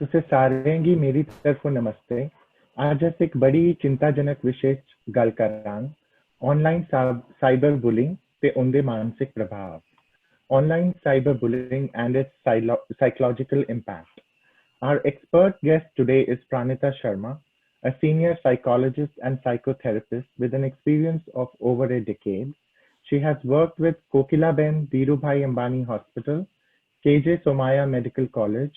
तुसे सारेंगी मेरी तरफों नमस्ते। आज अस एक बड़ी चिंताजनक विषय गल करांग ऑनलाइन साइबर बुलिंग ते उनके मानसिक प्रभाव। Online cyberbullying and its psychological impact. Our expert guest today is Pranita Sharma, a senior psychologist and psychotherapist with an experience of over a decade. She has worked with Kokilaben Dhirubhai Ambani Hospital, KJ Somaya Medical College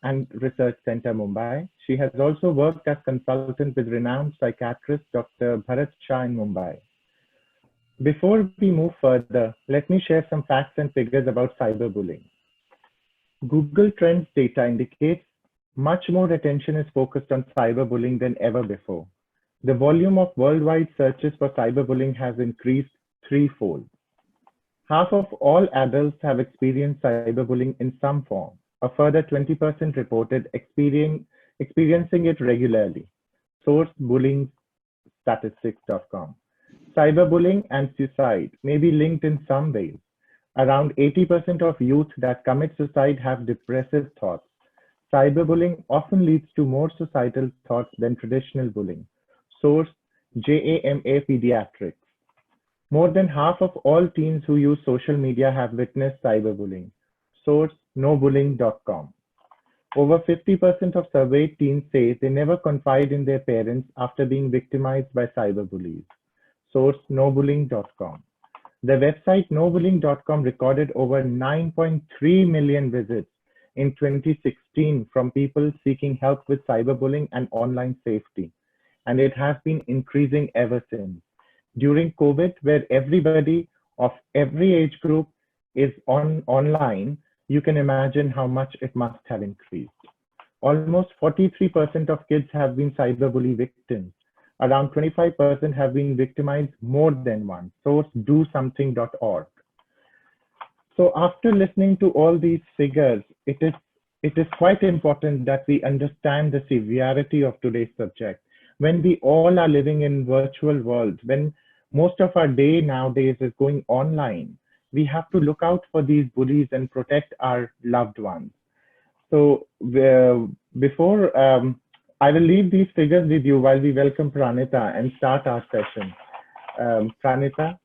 and Research Center, Mumbai. She has also worked as consultant with renowned psychiatrist Dr. Bharat Shah in Mumbai. Before we move further, let me share some facts and figures about cyberbullying. Google Trends data indicates much more attention is focused on cyberbullying than ever before. The volume of worldwide searches for cyberbullying has increased threefold. Half of all adults have experienced cyberbullying in some form. A further 20% reported experiencing it regularly. Source bullyingstatistics.com. Cyberbullying and suicide may be linked in some ways. Around 80% of youth that commit suicide have depressive thoughts. Cyberbullying often leads to more suicidal thoughts than traditional bullying. Source JAMA Pediatrics. More than half of all teens who use social media have witnessed cyberbullying. Source nobullying.com. Over 50% of surveyed teens say they never confide in their parents after being victimized by cyberbullies. Source nobullying.com. The website nobullying.com recorded over 9.3 million visits in 2016 from people seeking help with cyberbullying and online safety, and it has been increasing ever since. During COVID, where everybody of every age group is online, you can imagine how much it must have increased. Almost 43% of kids have been cyberbully victims. Around 25% have been victimized more than once. Source dosomething.org. So after listening to all these figures, it is quite important that we understand the severity of today's subject. When we all are living in virtual worlds, when most of our day nowadays is going online, we have to look out for these bullies and protect our loved ones. So before I will leave these figures with you while we welcome Pranita and start our session. Pranita,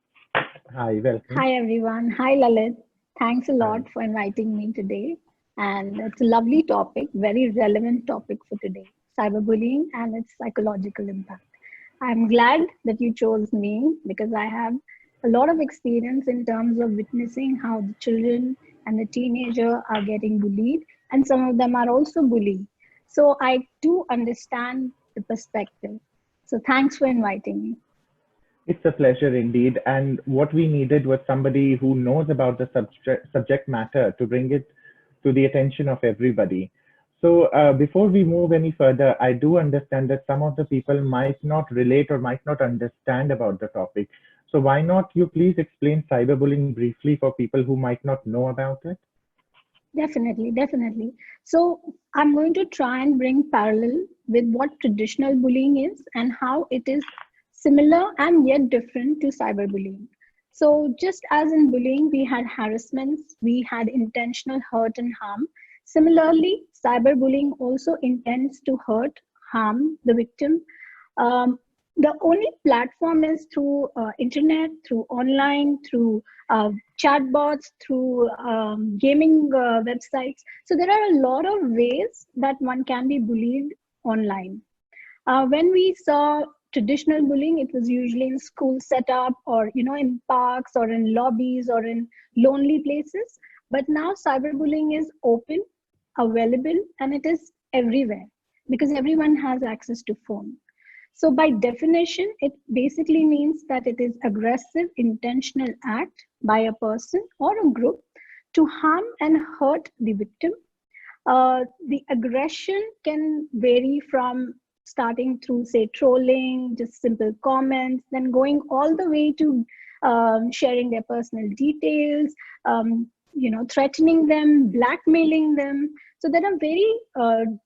hi, welcome. Hi everyone. Hi Lalit. Thanks a lot for inviting me today. And it's a lovely topic, very relevant topic for today, cyberbullying and its psychological impact. I'm glad that you chose me because I have a lot of experience in terms of witnessing how the children and the teenager are getting bullied, and some of them are also bullied. So I do understand the perspective. So thanks for inviting me. It's a pleasure indeed. And what we needed was somebody who knows about the subject matter to bring it to the attention of everybody. So before we move any further, I do understand that some of the people might not relate or might not understand about the topic. So why not you please explain cyberbullying briefly for people who might not know about it? Definitely. So I'm going to try and bring parallel with what traditional bullying is and how it is similar and yet different to cyberbullying. So just as in bullying, we had harassments, we had intentional hurt and harm. Similarly, cyberbullying also intends to hurt, harm the victim. The only platform is through internet, through online, through chatbots, through gaming websites. So there are a lot of ways that one can be bullied online. When we saw traditional bullying, it was usually in school setup or in parks or in lobbies or in lonely places. But now cyberbullying is open, available, and it is everywhere because everyone has access to phone. So by definition, it basically means that it is aggressive, intentional act by a person or a group to harm and hurt the victim. The aggression can vary from starting through, say, trolling, just simple comments, then going all the way to sharing their personal details, threatening them, blackmailing them. So there are very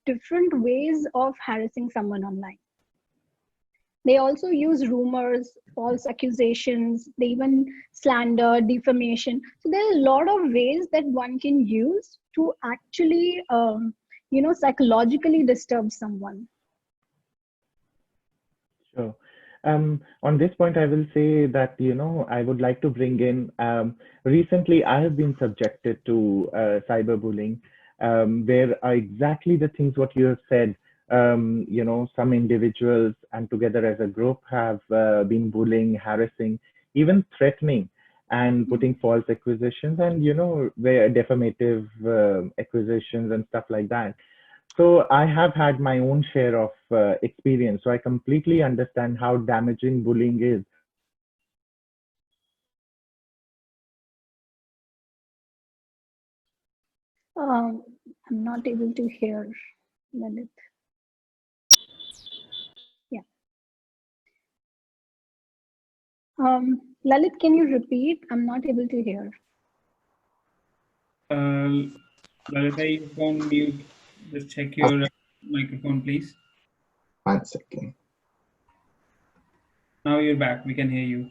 different ways of harassing someone online. They also use rumors, false accusations, they even slander, defamation. So there are a lot of ways that one can use to actually, psychologically disturb someone. Sure. On this point, I will say that, I would like to bring in, recently I have been subjected to cyberbullying, where are exactly the things what you have said. Some individuals and together as a group have been bullying, harassing, even threatening and putting false accusations and, where defamative accusations and stuff like that. So I have had my own share of experience. So I completely understand how damaging bullying is. I'm not able to hear Lalit. Yeah. Lalit, can you repeat? I'm not able to hear. Lalita, you can mute. Just check your microphone, please. 1 second. Now you're back. We can hear you.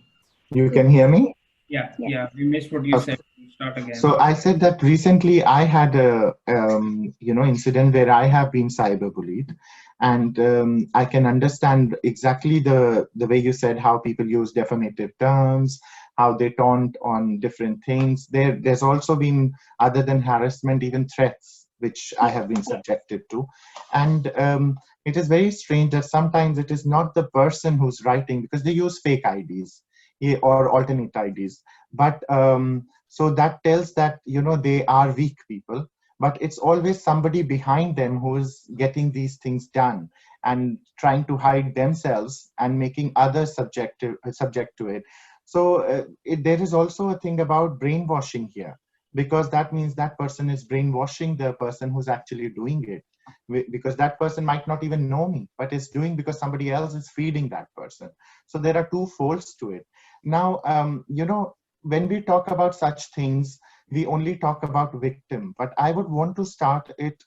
You can hear me? Yeah. We missed what you said. Start again. So I said that recently I had a incident where I have been cyberbullied, and I can understand exactly the way you said how people use defamative terms, how they taunt on different things. There's also been, other than harassment, even threats which I have been subjected to, and it is very strange that sometimes it is not the person who's writing, because they use fake IDs or alternate IDs, but so that tells that they are weak people, but it's always somebody behind them who is getting these things done and trying to hide themselves and making others subject to it. So there is also a thing about brainwashing here, because that means that person is brainwashing the person who's actually doing it, because that person might not even know me, but is doing because somebody else is feeding that person. So there are two folds to it. Now, when we talk about such things, we only talk about victim, but I would want to start it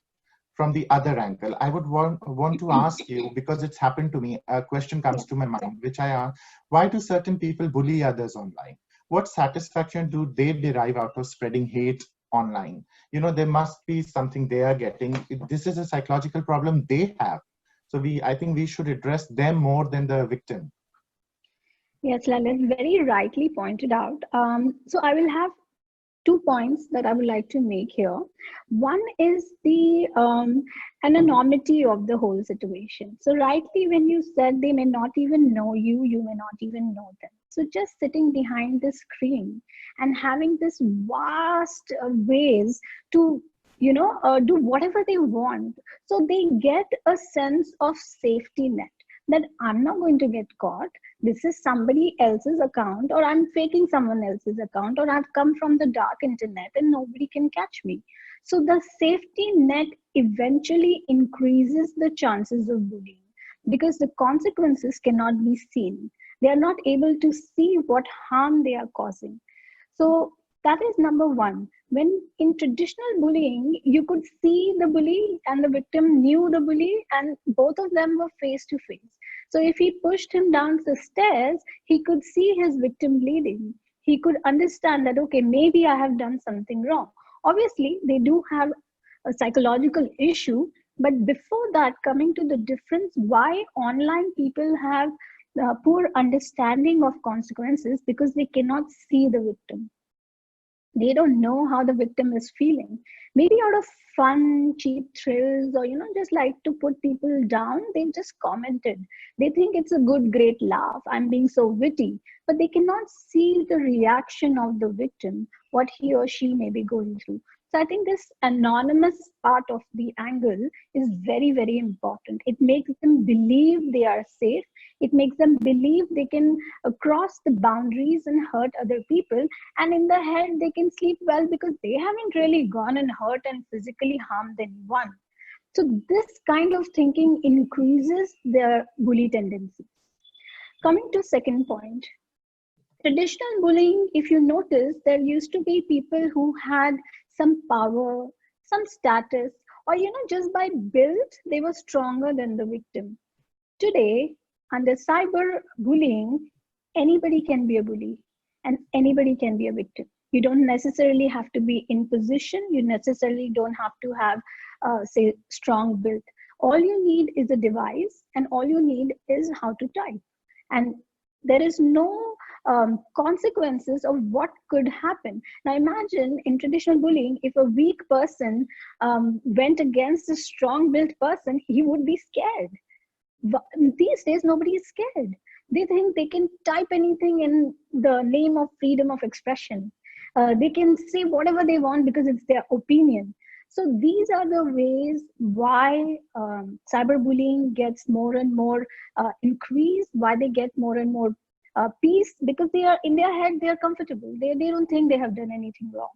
from the other angle. I would want to ask you, because it's happened to me, a question comes to my mind, which I ask: why do certain people bully others online? What satisfaction do they derive out of spreading hate online? There must be something they are getting. This is a psychological problem they have. So I think we should address them more than the victim. Yes, Lalit very rightly pointed out. So I will have 2 points that I would like to make here. One is the anonymity of the whole situation. So rightly, when you said they may not even know you, you may not even know them. So just sitting behind the screen and having this vast ways to do whatever they want. So they get a sense of safety net, that I'm not going to get caught. This is somebody else's account, or I'm faking someone else's account, or I've come from the dark internet and nobody can catch me. So the safety net eventually increases the chances of bullying, because the consequences cannot be seen. They are not able to see what harm they are causing. So that is number one. When in traditional bullying, you could see the bully and the victim knew the bully, and both of them were face to face. So if he pushed him down the stairs, he could see his victim bleeding. He could understand that, okay, maybe I have done something wrong. Obviously, they do have a psychological issue, but before that, coming to the difference, why online people have poor understanding of consequences, because they cannot see the victim. They don't know how the victim is feeling. Maybe out of fun, cheap thrills, or just like to put people down, they just commented. They think it's a good, great laugh. I'm being so witty, but they cannot see the reaction of the victim, what he or she may be going through. So I think this anonymous part of the angle is very, very important. It makes them believe they are safe. It makes them believe they can cross the boundaries and hurt other people. And in the head, they can sleep well because they haven't really gone and hurt and physically harmed anyone. So this kind of thinking increases their bully tendencies. Coming to second point, traditional bullying, if you notice, there used to be people who had some power, some status, or just by build, they were stronger than the victim. Today, under cyber bullying, anybody can be a bully and anybody can be a victim. You don't necessarily have to be in position. You necessarily don't have to have say strong built. All you need is a device, and all you need is how to type. And there is no consequences of what could happen. Now imagine in traditional bullying, if a weak person went against a strong built person, he would be scared. These days nobody is scared. They think they can type anything in the name of freedom of expression. They can say whatever they want because it's their opinion. So these are the ways why cyberbullying gets more and more increased, why they get more and more peace, because they are in their head, they are comfortable. They don't think they have done anything wrong.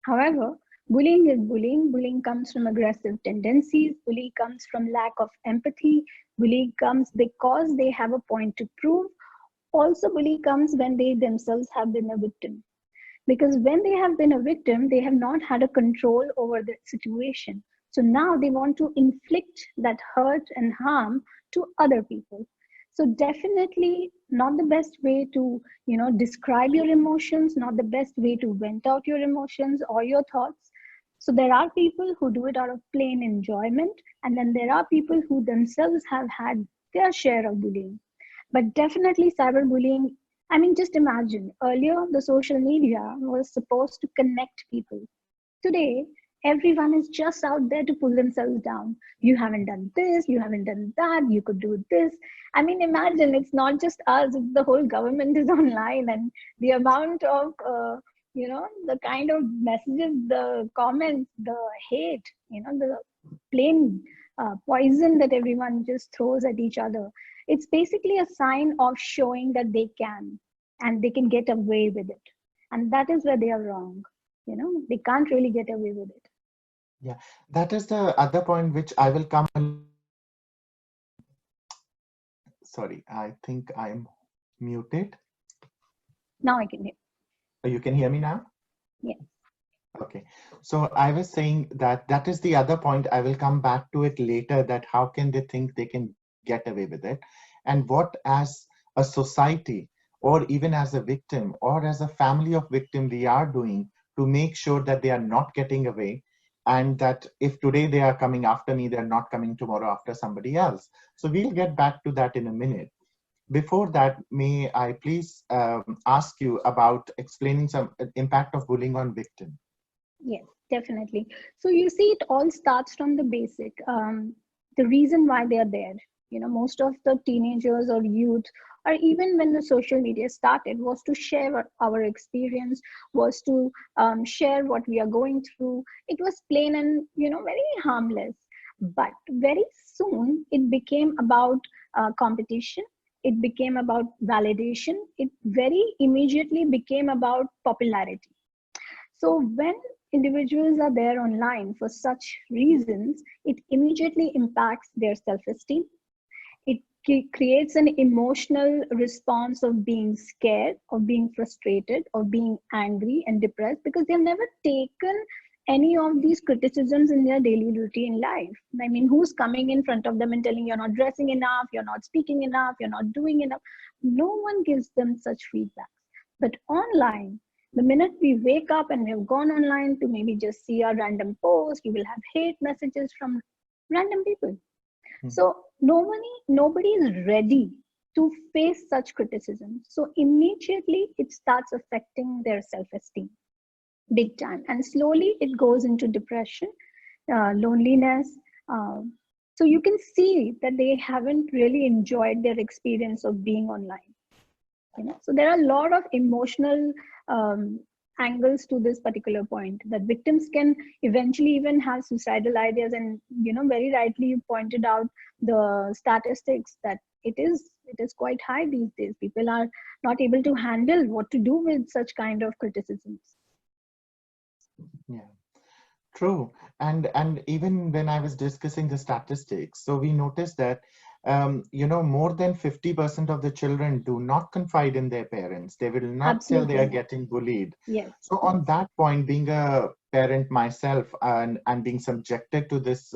However, bullying is bullying. Bullying comes from aggressive tendencies. Bullying comes from lack of empathy. Bullying comes because they have a point to prove. Also, bullying comes when they themselves have been a victim. Because when they have been a victim, they have not had a control over the situation. So now they want to inflict that hurt and harm to other people. So definitely not the best way to, describe your emotions, not the best way to vent out your emotions or your thoughts. So there are people who do it out of plain enjoyment, and then there are people who themselves have had their share of bullying. But definitely cyberbullying, I mean, just imagine earlier the social media was supposed to connect people. Today, everyone is just out there to pull themselves down. You haven't done this, you haven't done that, you could do this. I mean, imagine it's not just us, it's the whole government is online, and the amount of, the kind of messages, the comments, the hate, the plain poison that everyone just throws at each other. It's basically a sign of showing that they can, and they can get away with it. And that is where they are wrong. They can't really get away with it. Yeah, that is the other point which I will come. Sorry, I think I'm muted. Now I can hear. You can hear me now? Yeah. Okay. So I was saying that that is the other point. I will come back to it later, that how can they think they can get away with it? And what as a society, or even as a victim, or as a family of victim, we are doing to make sure that they are not getting away, and that if today they are coming after me, they're not coming tomorrow after somebody else. So we'll get back to that in a minute. Before that, may I please ask you about explaining some impact of bullying on victim? Yes, definitely. So you see, it all starts from the basic. The reason why they are there. Most of the teenagers or youth, or even when the social media started, was to share our experience, was to share what we are going through. It was plain and very harmless. But very soon, it became about competition. It became about validation. It very immediately became about popularity. So when individuals are there online for such reasons, it immediately impacts their self-esteem. It creates an emotional response of being scared, of being frustrated, of being angry and depressed, because they've never taken any of these criticisms in their daily routine life. I mean, who's coming in front of them and telling you're not dressing enough, you're not speaking enough, you're not doing enough? No one gives them such feedback. But online, the minute we wake up and we've gone online to maybe just see a random post, you will have hate messages from random people. So nobody is ready to face such criticism. So immediately it starts affecting their self-esteem big time. And slowly it goes into depression, loneliness. So you can see that they haven't really enjoyed their experience of being online. So there are a lot of emotional angles to this particular point, that victims can eventually even have suicidal ideas. And very rightly you pointed out the statistics that it is quite high these days. People are not able to handle what to do with such kind of criticisms. Yeah, true. And even when I was discussing the statistics, so we noticed that more than 50% of the children do not confide in their parents. They will not Absolutely. tell they are getting bullied. Yes. So on that point, being a parent myself, and being subjected to this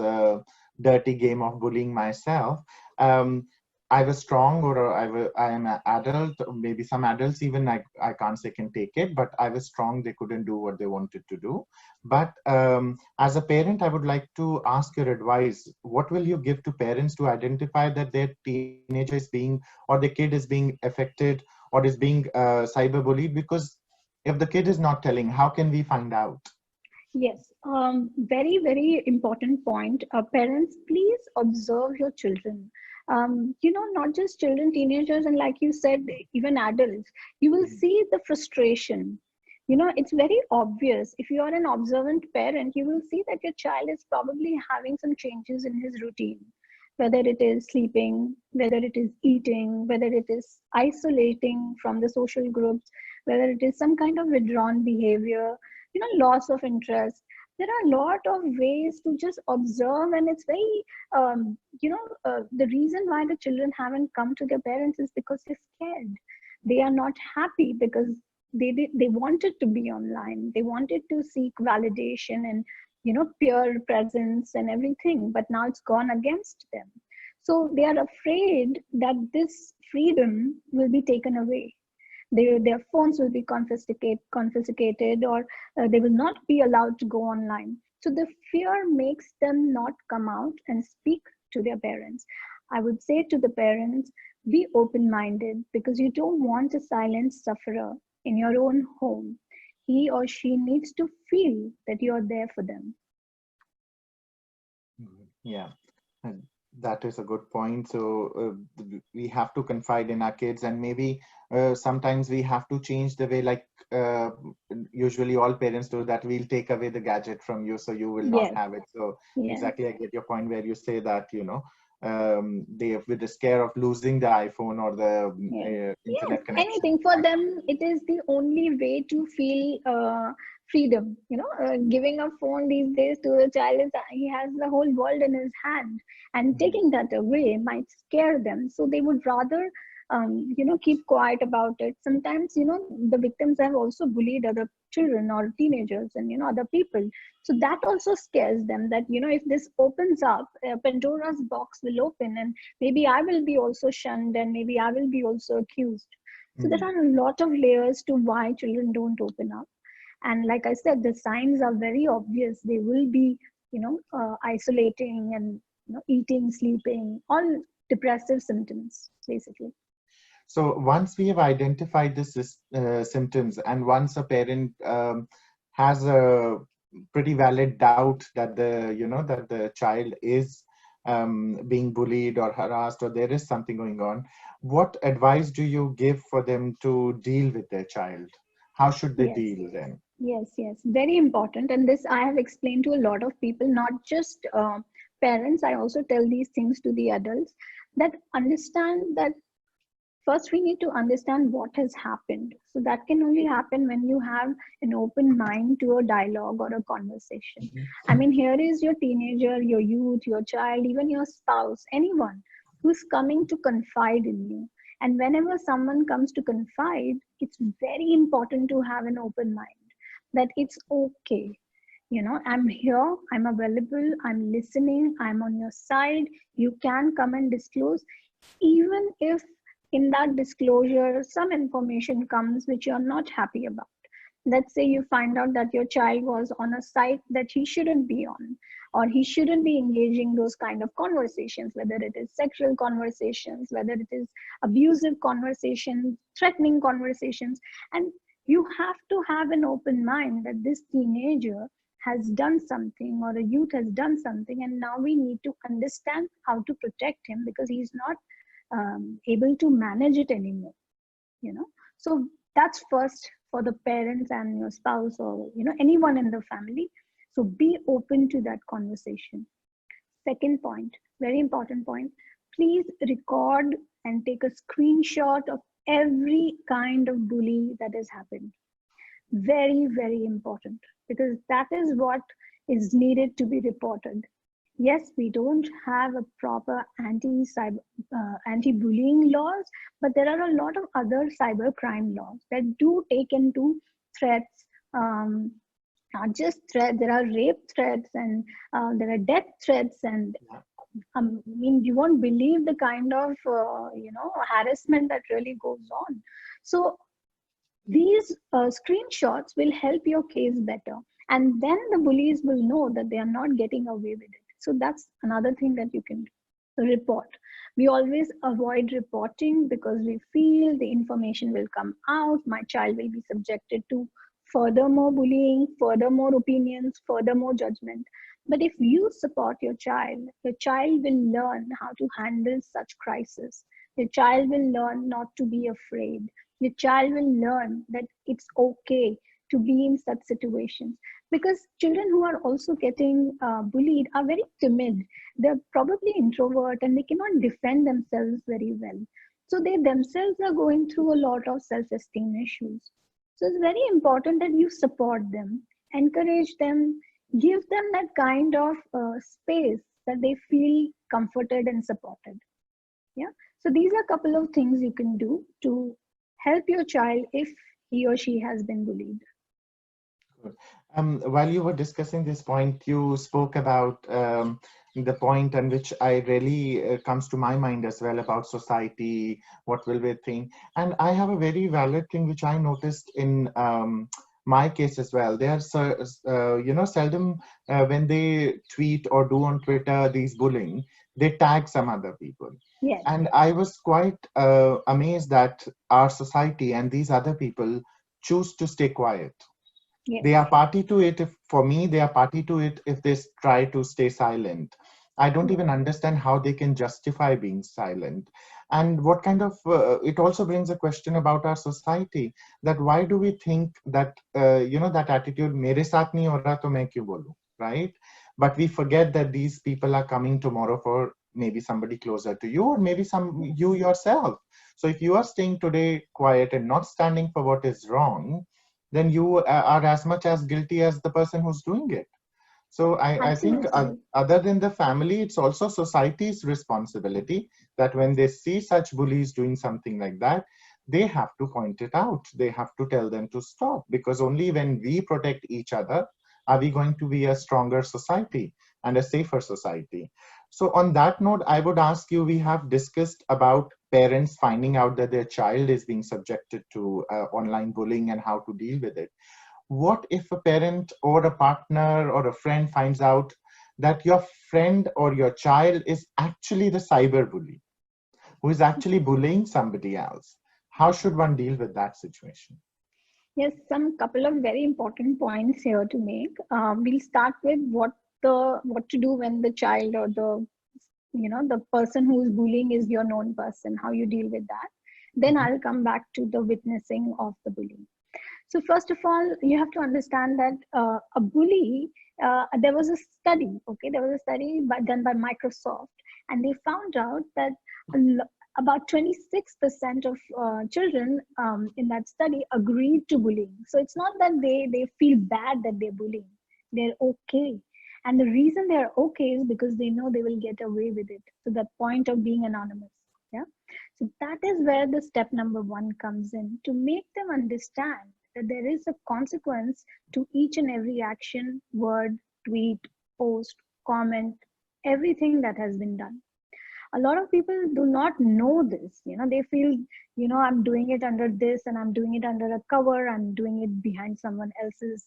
dirty game of bullying myself, I was strong, or I am an adult. Maybe some adults even I can't say can take it, but I was strong. They couldn't do what they wanted to do. But as a parent, I would like to ask your advice. What will you give to parents to identify that their teenager is being, or the kid is being affected, or is being cyberbullied? Because if the kid is not telling, how can we find out? Yes, very, very important point. Parents, please observe your children. Not just children, teenagers, and like you said, even adults. You will see the frustration. It's very obvious. If you are an observant parent, you will see that your child is probably having some changes in his routine, whether it is sleeping, whether it is eating, whether it is isolating from the social groups, whether it is some kind of withdrawn behavior, loss of interest. There are a lot of ways to just observe, and it's very the reason why the children haven't come to their parents is because they're scared. They are not happy because they wanted to be online, they wanted to seek validation and peer presence and everything, but now it's gone against them. So they are afraid that this freedom will be taken away. Their phones will be confiscated, or they will not be allowed to go online. So the fear makes them not come out and speak to their parents. I would say to the parents, be open-minded, because you don't want a silent sufferer in your own home. He or she needs to feel that you're there for them. Yeah, and that is a good point. So we have to confide in our kids, and maybe sometimes we have to change the way, like usually all parents do that. We'll take away the gadget from you, so you will not Yes, have it. So yes, exactly, I get your point where you say that, they with the scare of losing the iPhone or the yes, yes. internet connection. Anything for them, it is the only way to feel freedom. Giving a phone these days to a child is he has the whole world in his hand, and Mhm. taking that away might scare them. So they would rather, keep quiet about it. Sometimes, the victims have also bullied other children or teenagers and other people. So that also scares them, that if this opens up, Pandora's box will open, and maybe I will be also shunned, and maybe I will be also accused. So there Mhm. are a lot of layers to why children don't open up. And like I said, the signs are very obvious. They will be isolating and eating, sleeping, all depressive symptoms basically. So once we have identified the symptoms, and once a parent has a pretty valid doubt that the child is being bullied or harassed, or there is something going on, what advice do you give for them to deal with their child? How should they Yes, deal then? yes, yes, very important. And this I have explained to a lot of people, not just parents. I also tell these things to the adults, that understand that first we need to understand what has happened. So that can only happen when you have an open mind to a dialogue or a conversation. I mean, here is your teenager, your youth, your child, even your spouse, anyone who's coming to confide in you. And whenever someone comes to confide, it's very important to have an open mind, that it's okay. I'm here, I'm available, I'm listening, I'm on your side. You can come and disclose, even if in that disclosure some information comes which you're not happy about. Let's say you find out that your child was on a site that he shouldn't be on, or he shouldn't be engaging those kind of conversations, whether it is sexual conversations, whether it is abusive conversations, threatening conversations. And you have to have an open mind that this teenager has done something, or a youth has done something, and now we need to understand how to protect him, because he's not able to manage it anymore. So that's first for the parents and your spouse, or anyone in the family. So be open to that conversation. Second point, very important point, please record and take a screenshot of every kind of bully that has happened. Very, very important, because that is what is needed to be reported. Yes, we don't have a proper anti-bullying laws, but there are a lot of other cyber crime laws that do take into threats. Not just threats, there are rape threats, and there are death threats, and I mean, you won't believe the kind of harassment that really goes on. So these screenshots will help your case better, and then the bullies will know that they are not getting away with it. So that's another thing that you can report. We always avoid reporting because we feel the information will come out, my child will be subjected to furthermore bullying, furthermore opinions, furthermore judgment. But if you support your child will learn how to handle such crisis. Your child will learn not to be afraid. Your child will learn that it's okay to be in such situations, because children who are also getting bullied are very timid. They're probably introvert and they cannot defend themselves very well, so they themselves are going through a lot of self-esteem issues. So it's very important that you support them, encourage them, give them that kind of space that they feel comforted and supported. Yeah. So these are a couple of things you can do to help your child if he or she has been bullied. While you were discussing this point, you spoke about the point on which I really comes to my mind as well, about society, what will we think? And I have a very valid thing which I noticed in my case as well. They are, seldom when they tweet or do on Twitter these bullying, they tag some other people. Yes. And I was quite amazed that our society and these other people choose to stay quiet. Yes. They are party to it. If for me, they are party to it if they try to stay silent. I don't even understand how they can justify being silent. And what kind of it also brings a question about our society, that why do we think that that attitude, mere saath nahi ho raha to main kyun bolu, right? But we forget that these people are coming tomorrow for maybe somebody closer to you, or maybe you yourself. So if you are staying today quiet and not standing for what is wrong, then you are as much as guilty as the person who's doing it. So I think other than the family, it's also society's responsibility that when they see such bullies doing something like that, they have to point it out. They have to tell them to stop, because only when we protect each other are we going to be a stronger society and a safer society. So on that note, I would ask you, we have discussed about parents finding out that their child is being subjected to online bullying and how to deal with it. What if a parent or a partner or a friend finds out that your friend or your child is actually the cyber bully, who is actually bullying somebody else? How should one deal with that situation? Yes, some couple of very important points here to make. We'll start with what to do when the child or the person who is bullying is your known person, how you deal with that. Then I'll come back to the witnessing of the bullying. So first of all, you have to understand that a bully, there was a study, done by Microsoft, and they found out that about 26% of children in that study agreed to bullying. So it's not that they feel bad that they're bullying, they're okay. And the reason they're okay is because they know they will get away with it, to the point of being anonymous. Yeah. So that is where the step number one comes in, to make them understand that there is a consequence to each and every action, word, tweet, post, comment, everything that has been done. A lot of people do not know this. They feel, I'm doing it under this and I'm doing it under a cover, I'm doing it behind someone else's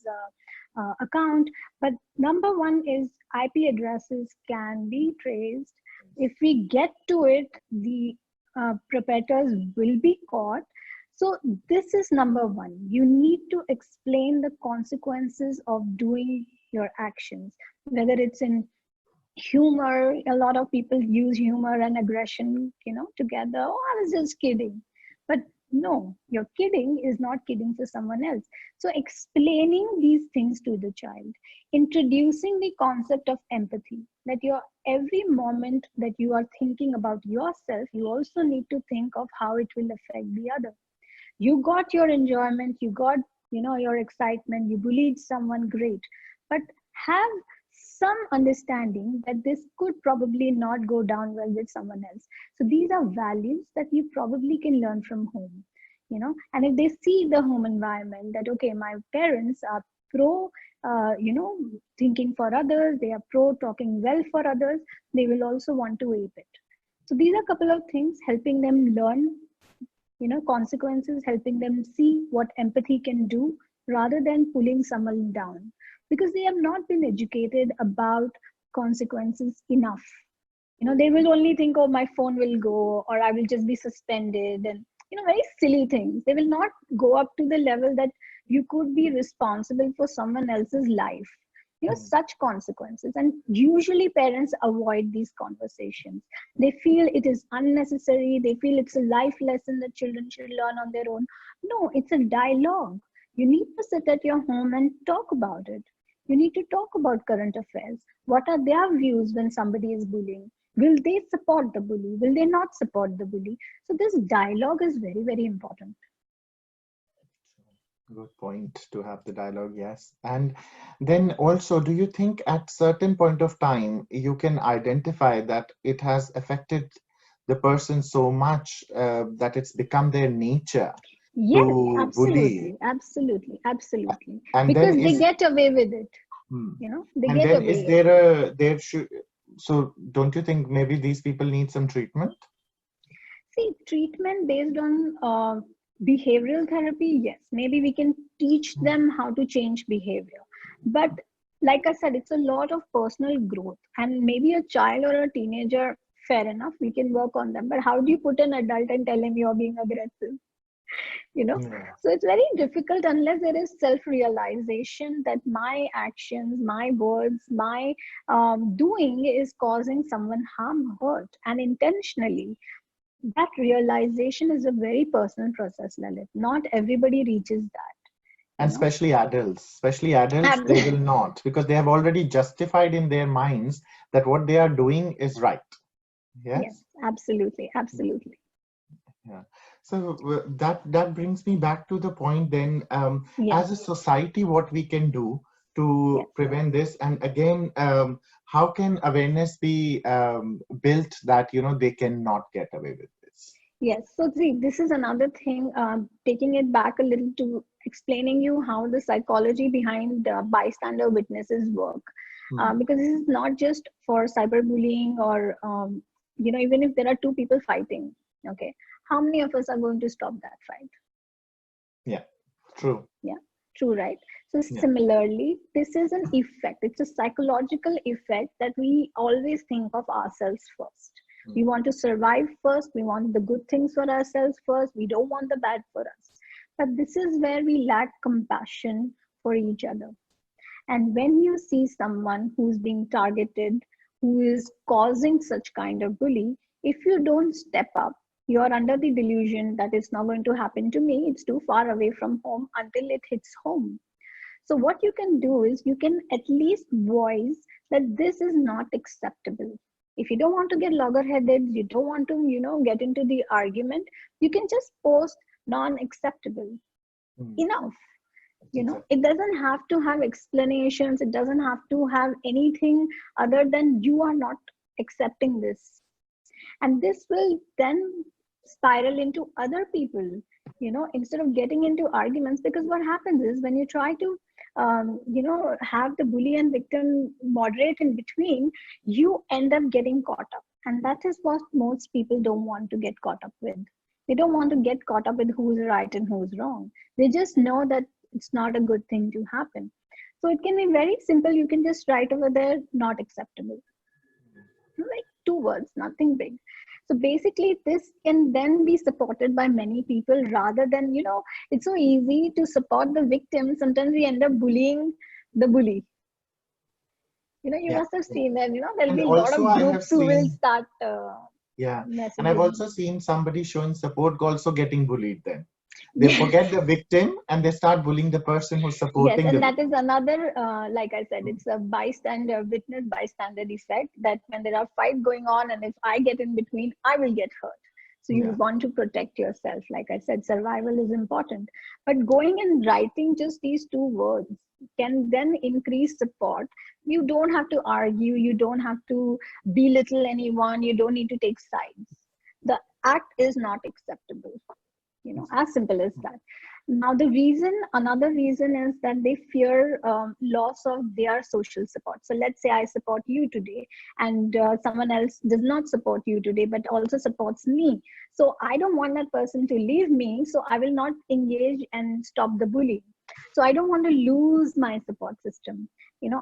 account. But number one is IP addresses can be traced. If we get to it, the perpetrators will be caught. So this is number one. You need to explain the consequences of doing your actions, whether it's in humor. A lot of people use humor and aggression, together. Oh, I was just kidding. But no, your kidding is not kidding for someone else. So explaining these things to the child, introducing the concept of empathy, that your every moment that you are thinking about yourself, you also need to think of how it will affect the other. You got your enjoyment, you got your excitement, you bullied someone, great, but have some understanding that this could probably not go down well with someone else. So these are values that you probably can learn from home. And if they see the home environment, that okay, my parents are pro thinking for others, they are pro talking well for others, they will also want to ape it. So these are a couple of things helping them learn, consequences, helping them see what empathy can do rather than pulling someone down, because they have not been educated about consequences enough. They will only think, oh, my phone will go, or I will just be suspended, and very silly things. They will not go up to the level that you could be responsible for someone else's life, such consequences. And usually parents avoid these conversations. They feel it is unnecessary, they feel it's a life lesson that children should learn on their own. No, it's a dialogue. You need to sit at your home and talk about it. You need to talk about current affairs. What are their views when somebody is bullying? Will they support the bully? Will they not support the bully? So this dialogue is very, very important. Good point, to have the dialogue, yes. And then also, do you think at certain point of time you can identify that it has affected the person so much that it's become their nature Yes, to absolutely, bully? absolutely. And Because then they get away with it. They and get then is away. there should, so don't you think maybe these people need some treatment? See, treatment based on behavioral therapy, yes. Maybe we can teach them how to change behavior. But like I said, it's a lot of personal growth. And maybe a child or a teenager, fair enough, we can work on them. But how do you put an adult and tell him you're being aggressive? Yeah. So it's very difficult unless there is self-realization that my actions, my words, my doing is causing someone harm, hurt, and intentionally. That realization is a very personal process, Lalit. Not everybody reaches that. And especially adults, they will not, because they have already justified in their minds that what they are doing is right. Yes, absolutely. Yeah. So that brings me back to the point then, as a society, what we can do to prevent this, and again, how can awareness be built that they cannot get away with this? Yes. So see, this is another thing. Taking it back a little to explaining you how the psychology behind bystander witnesses work, because this is not just for cyberbullying or even if there are two people fighting. Okay, how many of us are going to stop that fight? Yeah, true. Yeah, true, right? So similarly, this is an effect. It's a psychological effect that we always think of ourselves first. We want to survive first. We want the good things for ourselves first. We don't want the bad for us. But this is where we lack compassion for each other. And when you see someone who's being targeted, who is causing such kind of bully, if you don't step up, you're under the delusion that it's not going to happen to me. It's too far away from home until it hits home. So what you can do is you can at least voice that this is not acceptable. If you don't want to get loggerheaded, you don't want to, get into the argument, you can just post non-acceptable. Enough. It doesn't have to have explanations. It doesn't have to have anything other than you are not accepting this. And this will then spiral into other people, instead of getting into arguments. Because what happens is when you try to have the bully and victim moderate in between, you end up getting caught up. And that is what most people don't want to get caught up with. They don't want to get caught up with who's right and who's wrong. They just know that it's not a good thing to happen. So it can be very simple. You can just write over there, not acceptable. Like 2 words, nothing big. So basically, this can then be supported by many people rather than, it's so easy to support the victim. Sometimes we end up bullying the bully. You must have seen that, there'll be a lot of groups who will start messaging. And I've also seen somebody showing support also getting bullied then. They forget the victim and they start bullying the person who's supporting. Yes, and that is another, like I said, it's a bystander effect, that when there are fights going on and if I get in between, I will get hurt. So you want to protect yourself. Like I said, survival is important. But going and writing just these 2 words can then increase support. You don't have to argue. You don't have to belittle anyone. You don't need to take sides. The act is not acceptable. As simple as that. Now, another reason is that they fear loss of their social support. So let's say I support you today, and someone else does not support you today, but also supports me. So I don't want that person to leave me, so I will not engage and stop the bullying. So I don't want to lose my support system.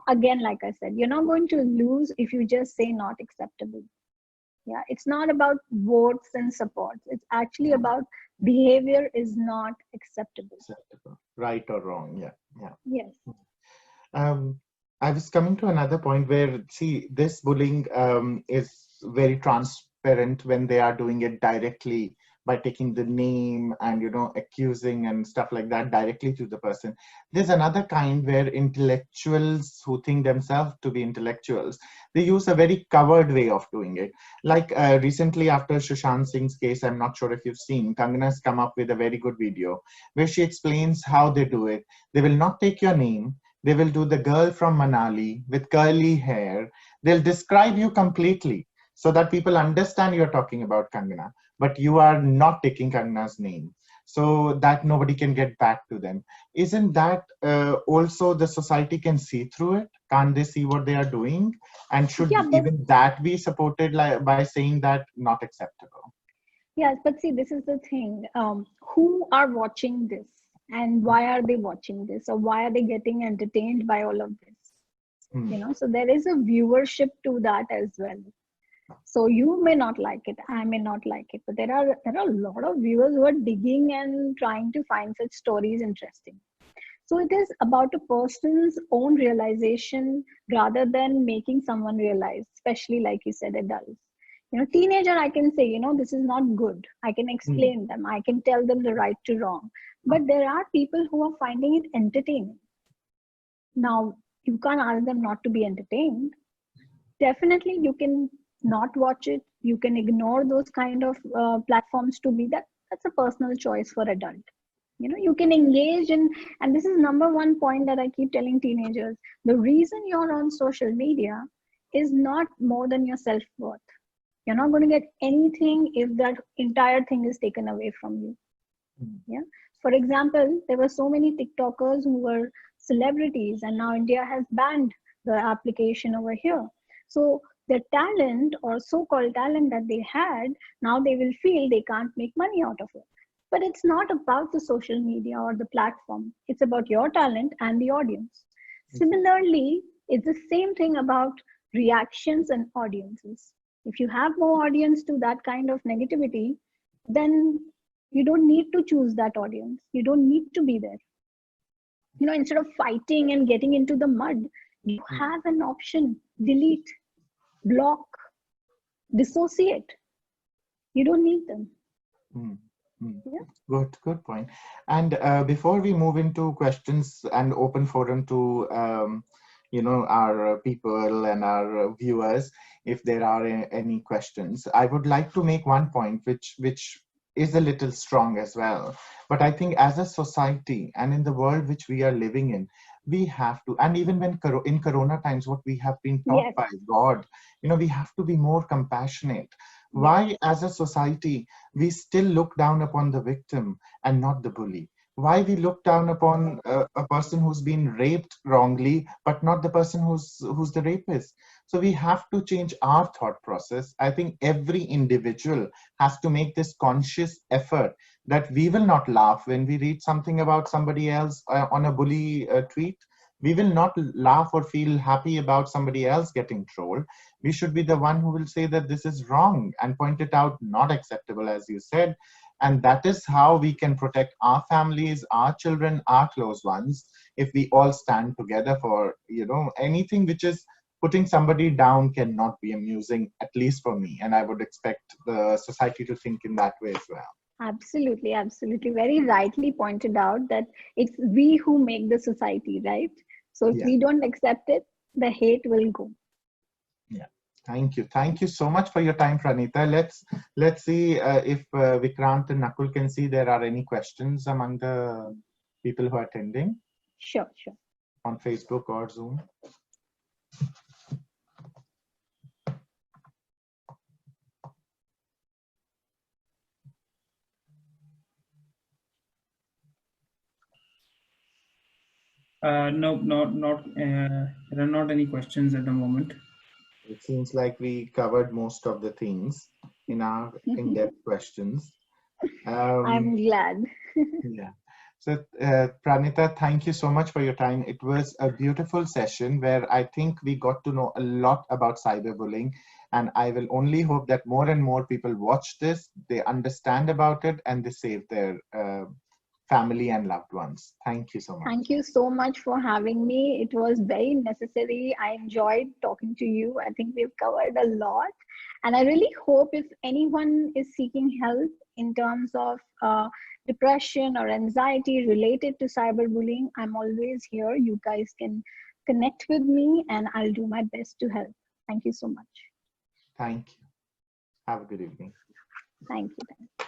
Again, like I said, you're not going to lose if you just say not acceptable. Yeah, it's not about votes and supports. It's actually about behavior is not acceptable. Acceptable, right or wrong. Yeah, yeah. Yes. Um, I was coming to another point where, see, this bullying is very transparent when they are doing it directly by taking the name and, accusing and stuff like that directly to the person. There's another kind where intellectuals who think themselves to be intellectuals, they use a very covered way of doing it. Like recently after Sushant Singh's case, I'm not sure if you've seen, Kangana's come up with a very good video where she explains how they do it. They will not take your name. They will do the girl from Manali with curly hair. They'll describe you completely so that people understand you're talking about Kangana, but you are not taking Kangana's name so that nobody can get back to them. Isn't that also the society can see through it? Can't they see what they are doing? And should Yeah, but even that be supported by saying that not acceptable? yes, but see, this is the thing. Who are watching this, and why are they watching this, or why are they getting entertained by all of this? So there is a viewership to that as well. So you may not like it, I may not like it, but there are a lot of viewers who are digging and trying to find such stories interesting. So it is about a person's own realization rather than making someone realize, especially like you said, adults. Teenager, I can say, this is not good. I can explain them. I can tell them the right to wrong. But there are people who are finding it entertaining. Now, you can't ask them not to be entertained. Definitely, you can not watch it. You can ignore those kind of platforms to be that. That's a personal choice for adult. You can engage in, and this is number one point that I keep telling teenagers. The reason you're on social media is not more than your self-worth. You're not going to get anything if that entire thing is taken away from you. Yeah. For example, there were so many TikTokers who were celebrities, and now India has banned the application over here. So the talent or so-called talent that they had, now they will feel they can't make money out of it. But it's not about the social media or the platform. It's about your talent and the audience. Similarly, it's the same thing about reactions and audiences. If you have more audience to that kind of negativity, then you don't need to choose that audience. You don't need to be there. Instead of fighting and getting into the mud, you have an option: delete, block, dissociate. You don't need them. Yeah. Good point. And before we move into questions and open forum to our people and our viewers, if there are any questions, I would like to make one point which is a little strong as well. But I think as a society and in the world which we are living in, we have to, and even when in Corona times, what we have been taught by God, we have to be more compassionate. Why, as a society, we still look down upon the victim and not the bully? Why we look down upon a person who's been raped wrongly, but not the person who's the rapist? So we have to change our thought process. I think every individual has to make this conscious effort that we will not laugh when we read something about somebody else on a bully tweet. We will not laugh or feel happy about somebody else getting trolled. We should be the one who will say that this is wrong and point it out, not acceptable, as you said. And that is how we can protect our families, our children, our close ones, if we all stand together for, anything which is putting somebody down cannot be amusing, at least for me. And I would expect the society to think in that way as well. Absolutely, absolutely. Very rightly pointed out that it's we who make the society, right? So if we don't accept it, the hate will go. Yeah. Thank you. Thank you so much for your time, Pranita. Let's see if Vikrant and Nakul can see there are any questions among the people who are attending. Sure. On Facebook or Zoom. No, not. There are not any questions at the moment. It seems like we covered most of the things in our in-depth questions. I'm glad. Yeah. So, Pranita, thank you so much for your time. It was a beautiful session where I think we got to know a lot about cyberbullying. And I will only hope that more and more people watch this, they understand about it, and they save their family and loved ones. Thank you so much. Thank you so much for having me. It was very necessary. I enjoyed talking to you. I think we've covered a lot. And I really hope if anyone is seeking help in terms of depression or anxiety related to cyberbullying, I'm always here. You guys can connect with me and I'll do my best to help. Thank you so much. Thank you. Have a good evening. Thank you.